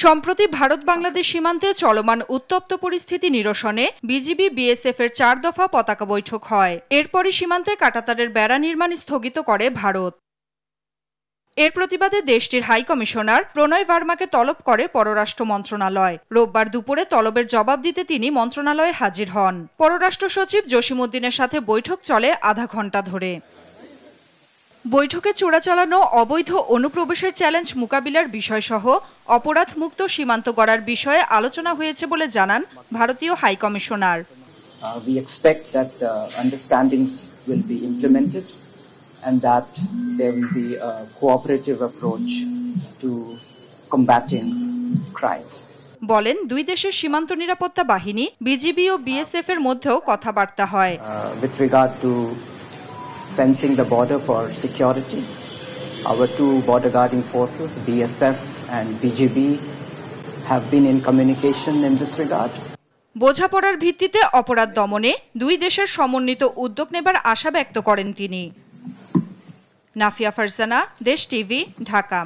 সম্প্রতি ভারত বাংলাদেশ সীমান্তে চলমান উত্তপ্ত পরিস্থিতি নিরসনে বিজিবি বিএসএফ এর 4 দফা পতাকা বৈঠক হয়। এরপরই সীমান্তে কাঁটাতারের বেড়া নির্মাণ স্থগিত করে ভারত। এর প্রতিবাদে দেশটির হাই কমিশনার প্রণয় ভার্মাকে তলব করে পররাষ্ট্র মন্ত্রণালয়। রোববার দুপুরে তলবের জবাব দিতে তিনি মন্ত্রণালয়ে হাজির হন। পররাষ্ট্র সচিব জসিমউদ্দিনের সাথে বৈঠক চলে আধা ঘণ্টা ধরে। বৈঠকে চোরাচালানো অবৈধ অনুপ্রবেশের চ্যালেঞ্জ মোকাবিলার বিষয়সহ অপরাধমুক্ত সীমান্ত গড়ার বিষয়ে আলোচনা হয়েছে বলে জানান ভারতীয় high commissioner. We expect that understandings will be implemented and that there will be a cooperative approach to combating crime. বলেন, দুই দেশের সীমান্ত নিরাপত্তা বাহিনী বিজিবি ও বিএসএফ এর মধ্যেও কথাবার্তা হয়। With regard to fencing the border for security, our two border guarding forces, BSF and BGB, have been in communication in this regard. বোঝাপড়ার ভিত্তিতে অপরাধ দমনে দুই দেশের সমন্বিত উদ্যোগ নেবার আশা ব্যক্ত করেন তিনি। নাফিয়া ফারজানা, দেশ টিভি, ঢাকা।